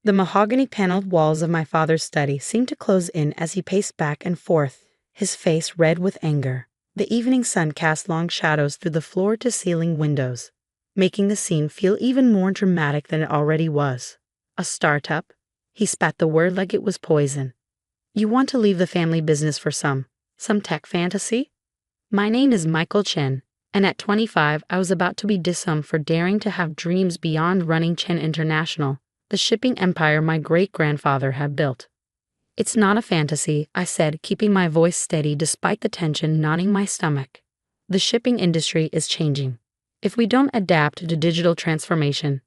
The mahogany-paneled walls of my father's study seemed to close in as he paced back and forth, his face red with anger. The evening sun cast long shadows through the floor-to-ceiling windows, making the scene feel even more dramatic than it already was. A startup? He spat the word like it was poison. You want to leave the family business for some tech fantasy? My name is Michael Chen, and at 25 I was about to be disowned for daring to have dreams beyond running Chen International, the shipping empire my great-grandfather had built. It's not a fantasy, I said, keeping my voice steady despite the tension knotting my stomach. The shipping industry is changing. If we don't adapt to digital transformation.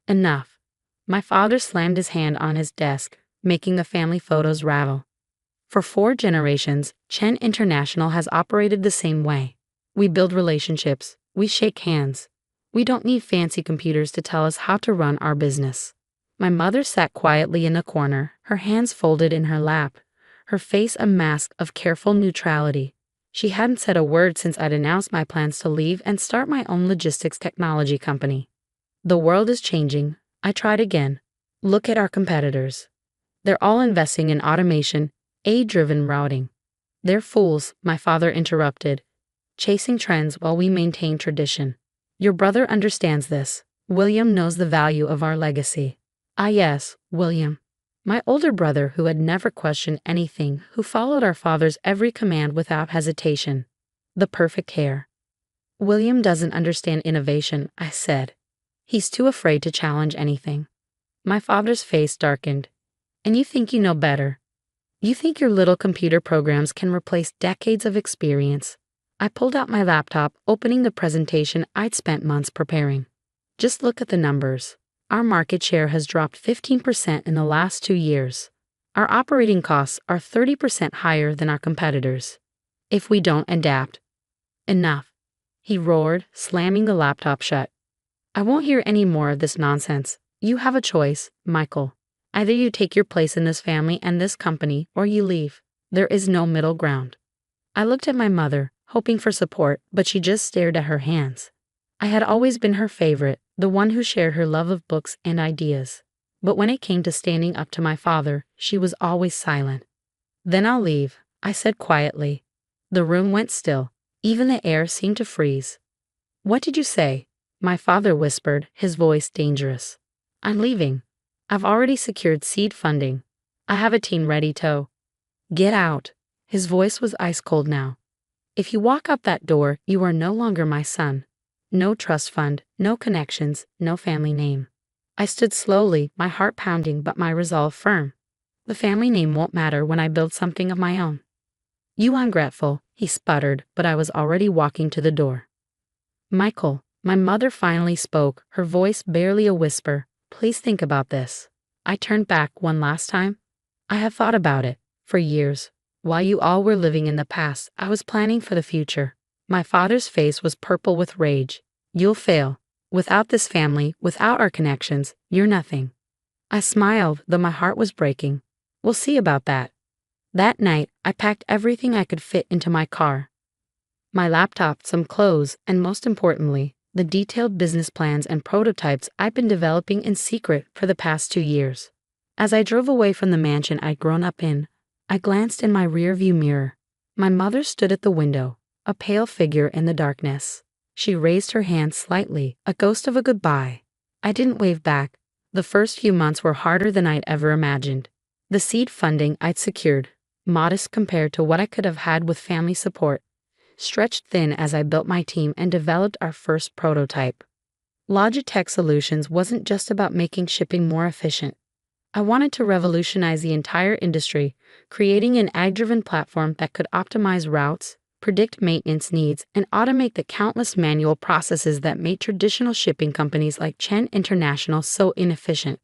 Enough. My father slammed his hand on his desk, making the family photos rattle. For 4 generations, Chen International has operated the same way. We build relationships, we shake hands. We don't need fancy computers to tell us how to run our business. My mother sat quietly in a corner, her hands folded in her lap, her face a mask of careful neutrality. She hadn't said a word since I'd announced my plans to leave and start my own logistics technology company. The world is changing. I tried again. Look at our competitors. They're all investing in automation, AI-driven routing. They're fools, my father interrupted, chasing trends while we maintain tradition. Your brother understands this. William knows the value of our legacy. Ah yes, William. My older brother who had never questioned anything, who followed our father's every command without hesitation. The perfect hair. William doesn't understand innovation, I said. He's too afraid to challenge anything. My father's face darkened. And you think you know better. You think your little computer programs can replace decades of experience. I pulled out my laptop, opening the presentation I'd spent months preparing. Just look at the numbers. Our market share has dropped 15% in the last 2 years. Our operating costs are 30% higher than our competitors. If we don't adapt. Enough, he roared, slamming the laptop shut. I won't hear any more of this nonsense. You have a choice, Michael. Either you take your place in this family and this company, or you leave. There is no middle ground. I looked at my mother, hoping for support, but she just stared at her hands. I had always been her favorite, the one who shared her love of books and ideas. But when it came to standing up to my father, she was always silent. Then I'll leave, I said quietly. The room went still. Even the air seemed to freeze. What did you say? My father whispered, his voice dangerous. I'm leaving. I've already secured seed funding. I have a team ready to. Get out. His voice was ice cold now. If you walk out that door, you are no longer my son. No trust fund, no connections, no family name. I stood slowly, my heart pounding but my resolve firm. The family name won't matter when I build something of my own. You ungrateful, he sputtered, but I was already walking to the door. Michael, my mother finally spoke, her voice barely a whisper. Please think about this. I turned back one last time. I have thought about it, for years. While you all were living in the past, I was planning for the future. My father's face was purple with rage. You'll fail. Without this family, without our connections, you're nothing. I smiled, though my heart was breaking. We'll see about that. That night, I packed everything I could fit into my car. My laptop, some clothes, and most importantly, the detailed business plans and prototypes I'd been developing in secret for the past 2 years. As I drove away from the mansion I'd grown up in, I glanced in my rearview mirror. My mother stood at the window, a pale figure in the darkness. She raised her hand slightly, a ghost of a goodbye. I didn't wave back. The first few months were harder than I'd ever imagined. The seed funding I'd secured, modest compared to what I could have had with family support, stretched thin as I built my team and developed our first prototype. Logitech Solutions wasn't just about making shipping more efficient. I wanted to revolutionize the entire industry, creating an AI-driven platform that could optimize routes, predict maintenance needs, and automate the countless manual processes that made traditional shipping companies like Chen International so inefficient.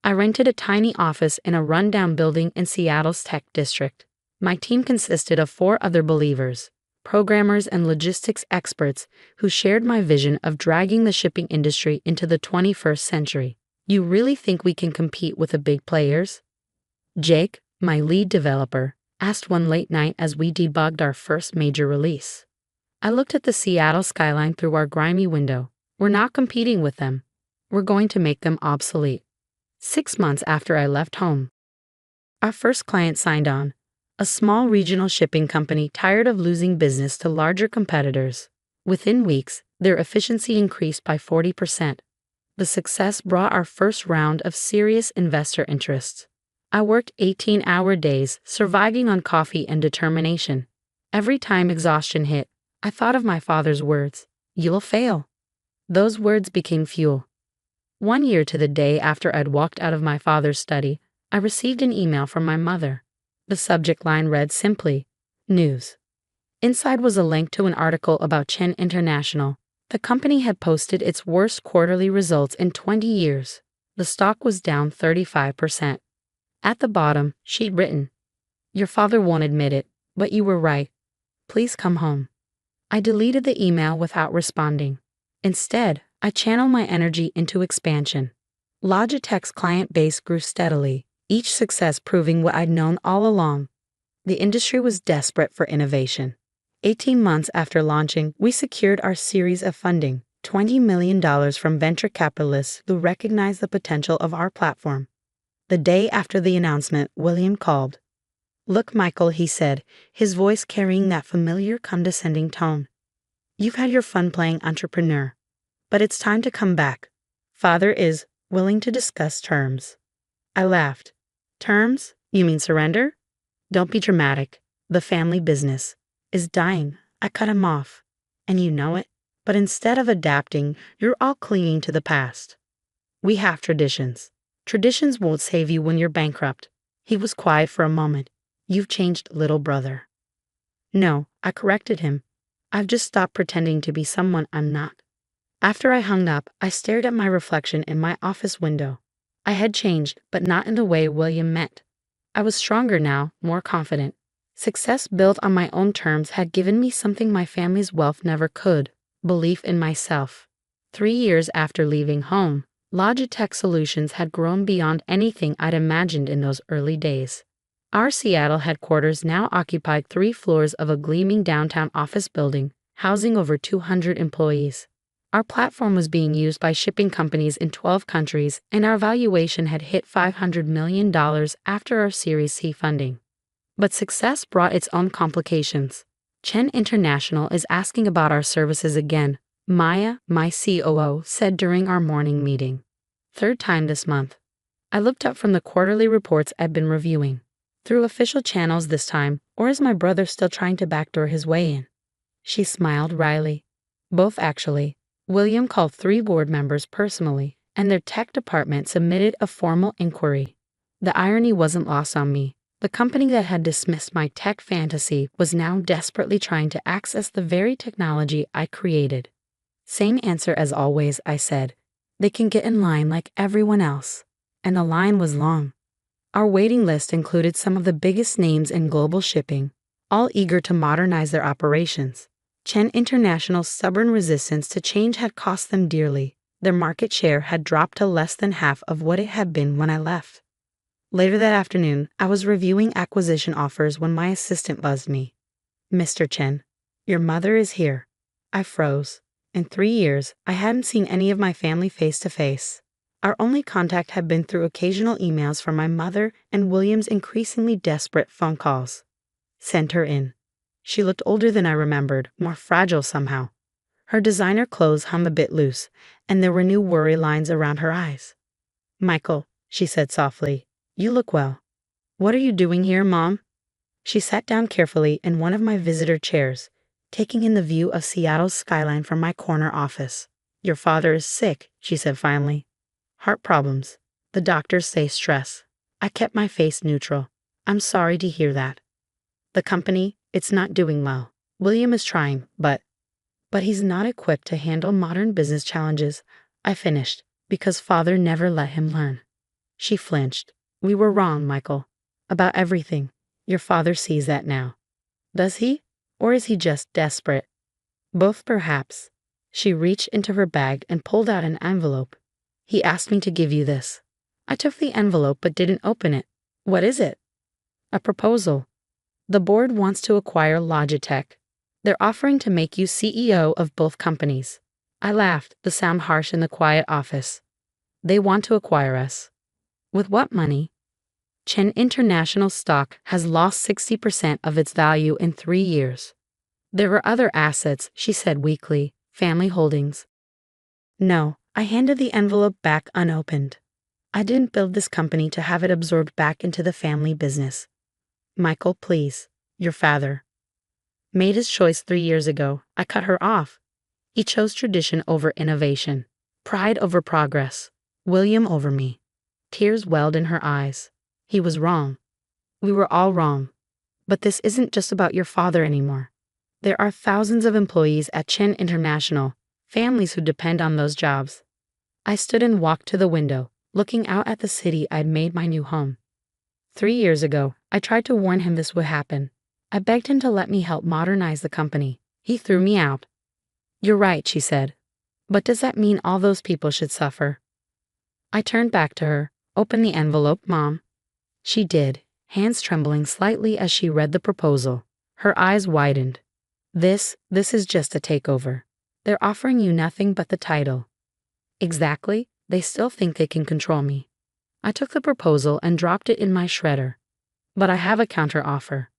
I rented a tiny office in a rundown building in Seattle's tech district. My team consisted of 4 other believers, programmers and logistics experts who shared my vision of dragging the shipping industry into the 21st century. You really think we can compete with the big players? Jake, my lead developer, asked one late night as we debugged our first major release. I looked at the Seattle skyline through our grimy window. We're not competing with them. We're going to make them obsolete. 6 months after I left home. Our first client signed on, a small regional shipping company tired of losing business to larger competitors. Within weeks, their efficiency increased by 40%. The success brought our first round of serious investor interest. I worked 18-hour days, surviving on coffee and determination. Every time exhaustion hit, I thought of my father's words, "You'll fail." Those words became fuel. 1 year to the day after I'd walked out of my father's study, I received an email from my mother. The subject line read simply, "News." Inside was a link to an article about Chen International. The company had posted its worst quarterly results in 20 years. The stock was down 35%. At the bottom, she'd written, "Your father won't admit it, but you were right. Please come home." I deleted the email without responding. Instead, I channeled my energy into expansion. Logitech's client base grew steadily, each success proving what I'd known all along. The industry was desperate for innovation. 18 months after launching, we secured our series of funding, $20 million from venture capitalists who recognized the potential of our platform. The day after the announcement, William called. "Look, Michael," he said, his voice carrying that familiar condescending tone. "You've had your fun playing entrepreneur, but it's time to come back. Father is willing to discuss terms." I laughed. "Terms? You mean surrender?" "Don't be dramatic. The family business is dying." I cut him off. "And you know it. But instead of adapting, you're all clinging to the past. We have traditions. Traditions won't save you when you're bankrupt." He was quiet for a moment. "You've changed, little brother." "No," I corrected him. "I've just stopped pretending to be someone I'm not." After I hung up, I stared at my reflection in my office window. I had changed, but not in the way William meant. I was stronger now, more confident. Success built on my own terms had given me something my family's wealth never could: belief in myself. 3 years after leaving home, Logitech Solutions had grown beyond anything I'd imagined in those early days. Our Seattle headquarters now occupied 3 floors of a gleaming downtown office building, housing over 200 employees. Our platform was being used by shipping companies in 12 countries, and our valuation had hit $500 million after our Series C funding. But success brought its own complications. Chen International is asking about our services again, Maya, my COO, said during our morning meeting. 3rd time this month. I looked up from the quarterly reports I'd been reviewing. Through official channels this time, or is my brother still trying to backdoor his way in? She smiled wryly. Both, actually. William called 3 board members personally, and their tech department submitted a formal inquiry. The irony wasn't lost on me. The company that had dismissed my tech fantasy was now desperately trying to access the very technology I created. "Same answer as always," I said. "They can get in line like everyone else." And the line was long. Our waiting list included some of the biggest names in global shipping, all eager to modernize their operations. Chen International's stubborn resistance to change had cost them dearly. Their market share had dropped to less than half of what it had been when I left. Later that afternoon, I was reviewing acquisition offers when my assistant buzzed me. "Mr. Chen, your mother is here." I froze. In 3 years, I hadn't seen any of my family face to face. Our only contact had been through occasional emails from my mother and William's increasingly desperate phone calls. "Send her in." She looked older than I remembered, more fragile somehow. Her designer clothes hung a bit loose, and there were new worry lines around her eyes. "Michael," she said softly, "you look well." "What are you doing here, Mom?" She sat down carefully in one of my visitor chairs, taking in the view of Seattle's skyline from my corner office. "Your father is sick," she said finally. "Heart problems. The doctors say stress." I kept my face neutral. "I'm sorry to hear that." "The company, it's not doing well. William is trying, but he's not equipped to handle modern business challenges," I finished, "because father never let him learn." She flinched. "We were wrong, Michael. About everything. Your father sees that now." "Does he? Or is he just desperate?" "Both, perhaps." She reached into her bag and pulled out an envelope. "He asked me to give you this." I took the envelope but didn't open it. "What is it?" "A proposal. The board wants to acquire Logitech. They're offering to make you CEO of both companies." I laughed, the sound harsh in the quiet office. "They want to acquire us." With what money? Chen International stock has lost 60% of its value in 3 years. There were other assets, she said weakly, family holdings. No, I handed the envelope back unopened. I didn't build this company to have it absorbed back into the family business. Michael, please, your father made his choice 3 years ago. I cut her off. He chose tradition over innovation, pride over progress, William over me. Tears welled in her eyes. He was wrong. We were all wrong. But this isn't just about your father anymore. There are thousands of employees at Chen International, families who depend on those jobs. I stood and walked to the window, looking out at the city I'd made my new home. 3 years ago, I tried to warn him this would happen. I begged him to let me help modernize the company. He threw me out. You're right, she said. But does that mean all those people should suffer? I turned back to her. Open the envelope, Mom. She did, hands trembling slightly as she read the proposal. Her eyes widened. This is just a takeover. They're offering you nothing but the title. Exactly, they still think they can control me. I took the proposal and dropped it in my shredder. But I have a counter-offer.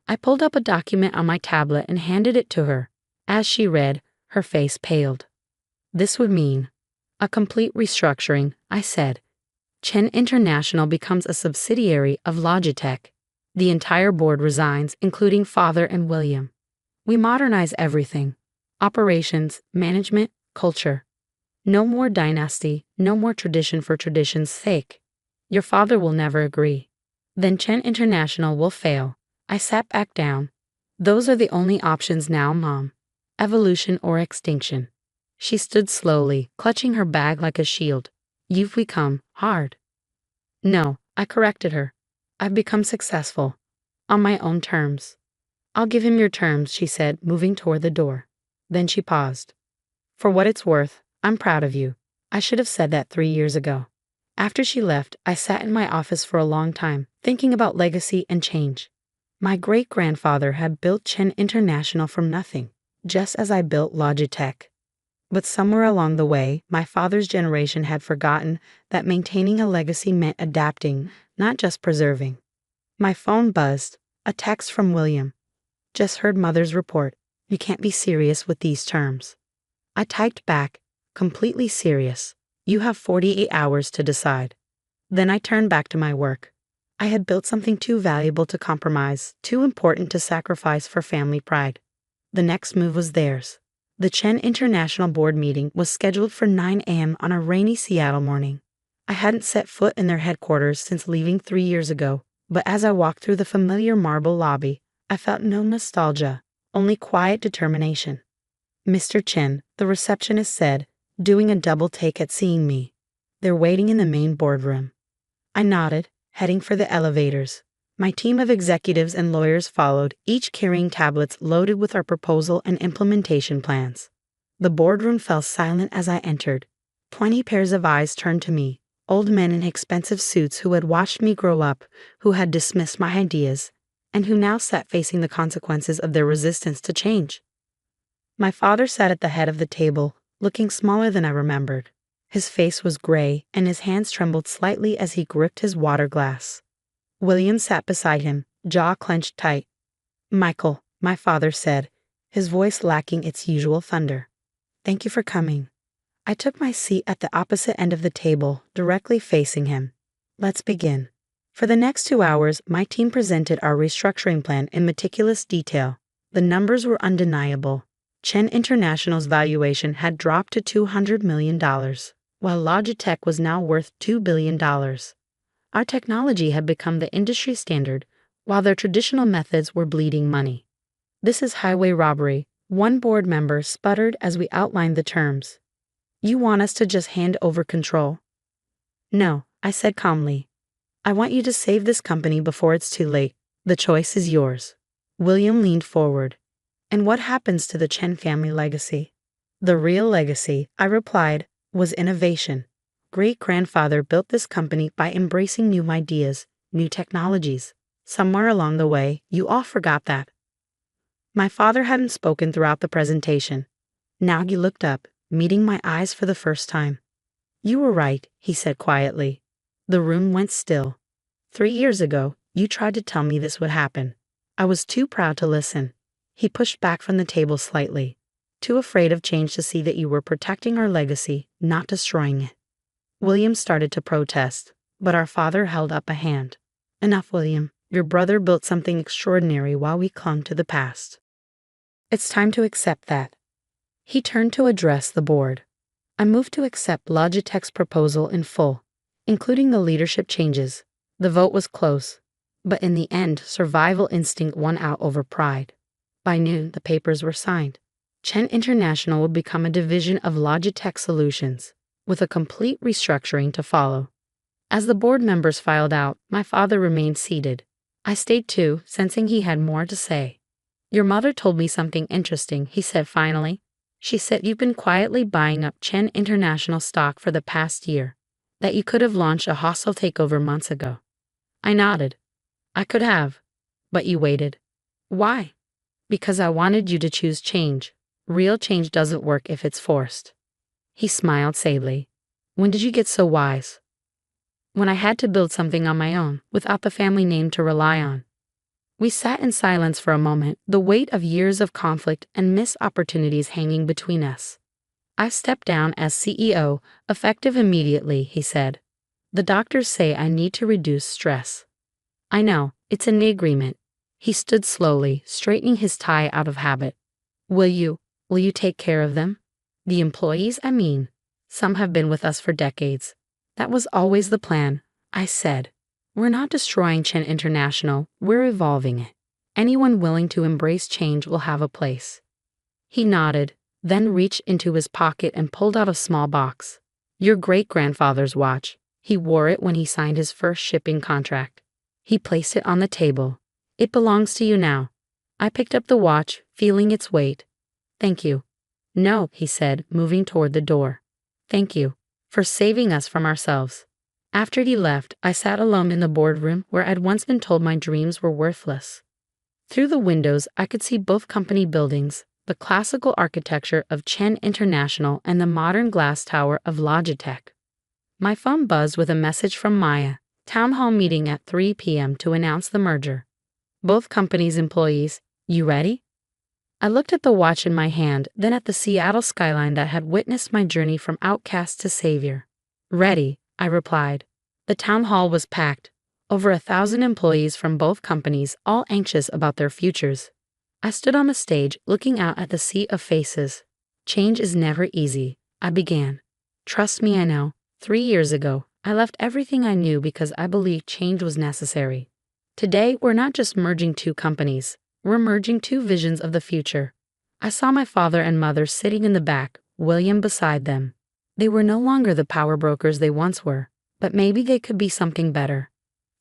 I pulled up a document on my tablet and handed it to her. As she read, her face paled. This would mean a complete restructuring, I said. Chen International becomes a subsidiary of Logitech. The entire board resigns, including Father and William. We modernize everything. Operations, management, culture. No more dynasty, no more tradition for tradition's sake. Your father will never agree. Then Chen International will fail. I sat back down. Those are the only options now, Mom. Evolution or extinction. She stood slowly, clutching her bag like a shield. You've become hard. No, I corrected her. I've become successful. On my own terms. I'll give him your terms, she said, moving toward the door. Then she paused. For what it's worth, I'm proud of you. I should have said that 3 years ago. After she left, I sat in my office for a long time, thinking about legacy and change. My great-grandfather had built Chen International from nothing, just as I built Logitech. But somewhere along the way, my father's generation had forgotten that maintaining a legacy meant adapting, not just preserving. My phone buzzed, a text from William. Just heard Mother's report. You can't be serious with these terms. I typed back, completely serious. You have 48 hours to decide. Then I turned back to my work. I had built something too valuable to compromise, too important to sacrifice for family pride. The next move was theirs. The Chen International Board meeting was scheduled for 9 a.m. on a rainy Seattle morning. I hadn't set foot in their headquarters since leaving 3 years ago, but as I walked through the familiar marble lobby, I felt no nostalgia, only quiet determination. Mr. Chen, the receptionist said, doing a double take at seeing me. They're waiting in the main boardroom. I nodded, heading for the elevators. My team of executives and lawyers followed, each carrying tablets loaded with our proposal and implementation plans. The boardroom fell silent as I entered. 20 pairs of eyes turned to me, old men in expensive suits who had watched me grow up, who had dismissed my ideas, and who now sat facing the consequences of their resistance to change. My father sat at the head of the table, looking smaller than I remembered. His face was gray, and his hands trembled slightly as he gripped his water glass. William sat beside him, jaw clenched tight. Michael, my father said, his voice lacking its usual thunder. Thank you for coming. I took my seat at the opposite end of the table, directly facing him. Let's begin. For the next 2 hours, my team presented our restructuring plan in meticulous detail. The numbers were undeniable. Chen International's valuation had dropped to $200 million, while Logitech was now worth $2 billion. Our technology had become the industry standard, while their traditional methods were bleeding money. This is highway robbery, one board member sputtered as we outlined the terms. You want us to just hand over control? No, I said calmly. I want you to save this company before it's too late. The choice is yours. William leaned forward. And what happens to the Chen family legacy? The real legacy, I replied, was innovation. Great-grandfather built this company by embracing new ideas, new technologies. Somewhere along the way, you all forgot that. My father hadn't spoken throughout the presentation. Now he looked up, meeting my eyes for the first time. You were right, he said quietly. The room went still. 3 years ago, you tried to tell me this would happen. I was too proud to listen. He pushed back from the table slightly, too afraid of change to see that you were protecting our legacy, not destroying it. William started to protest, but our father held up a hand. Enough, William. Your brother built something extraordinary while we clung to the past. It's time to accept that. He turned to address the board. I moved to accept Logitech's proposal in full, including the leadership changes. The vote was close, but in the end, survival instinct won out over pride. By noon, the papers were signed. Chen International would become a division of Logitech Solutions, with a complete restructuring to follow. As the board members filed out, my father remained seated. I stayed too, sensing he had more to say. Your mother told me something interesting, he said finally. She said you've been quietly buying up Chen International stock for the past year, that you could have launched a hostile takeover months ago. I nodded. I could have, but you waited. Why? Because I wanted you to choose change. Real change doesn't work if it's forced. He smiled sadly. When did you get so wise? When I had to build something on my own, without the family name to rely on. We sat in silence for a moment, the weight of years of conflict and missed opportunities hanging between us. I stepped down as CEO, effective immediately, he said. The doctors say I need to reduce stress. I know, it's in the agreement. He stood slowly, straightening his tie out of habit. Will you take care of them? The employees, I mean. Some have been with us for decades. That was always the plan, I said. We're not destroying Chen International, we're evolving it. Anyone willing to embrace change will have a place. He nodded, then reached into his pocket and pulled out a small box. Your great-grandfather's watch. He wore it when he signed his first shipping contract. He placed it on the table. It belongs to you now. I picked up the watch, feeling its weight. Thank you. No, he said, moving toward the door. Thank you for saving us from ourselves. After he left, I sat alone in the boardroom where I'd once been told my dreams were worthless. Through the windows, I could see both company buildings, the classical architecture of Chen International and the modern glass tower of Logitech. My phone buzzed with a message from Maya, town hall meeting at 3 p.m. to announce the merger. Both companies' employees, you ready? I looked at the watch in my hand, then at the Seattle skyline that had witnessed my journey from outcast to savior. Ready, I replied. The town hall was packed. Over 1,000 employees from both companies, all anxious about their futures. I stood on the stage, looking out at the sea of faces. Change is never easy, I began. Trust me, I know. 3 years ago, I left everything I knew because I believed change was necessary. Today, we're not just merging two companies. We're merging two visions of the future. I saw my father and mother sitting in the back, William beside them. They were no longer the power brokers they once were, but maybe they could be something better.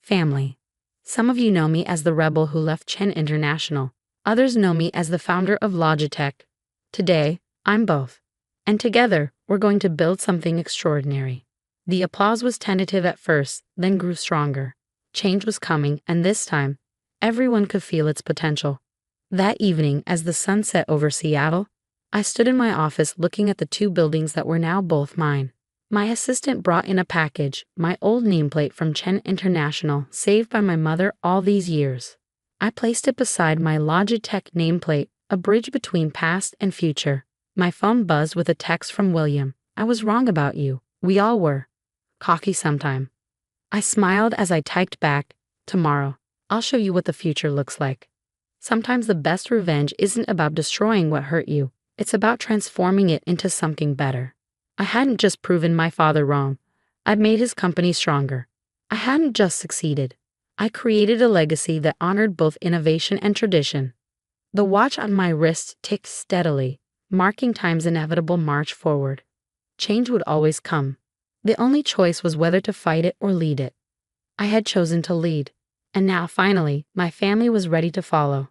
Family. Some of you know me as the rebel who left Chen International. Others know me as the founder of Logitech. Today, I'm both. And together, we're going to build something extraordinary. The applause was tentative at first, then grew stronger. Change was coming, and this time, everyone could feel its potential. That evening, as the sun set over Seattle, I stood in my office looking at the two buildings that were now both mine. My assistant brought in a package, my old nameplate from Chen International, saved by my mother all these years. I placed it beside my Logitech nameplate, a bridge between past and future. My phone buzzed with a text from William. I was wrong about you. We all were. Cocky sometime. I smiled as I typed back, tomorrow. I'll show you what the future looks like. Sometimes the best revenge isn't about destroying what hurt you. It's about transforming it into something better. I hadn't just proven my father wrong. I'd made his company stronger. I hadn't just succeeded. I created a legacy that honored both innovation and tradition. The watch on my wrist ticked steadily, marking time's inevitable march forward. Change would always come. The only choice was whether to fight it or lead it. I had chosen to lead. And now, finally, my family was ready to follow.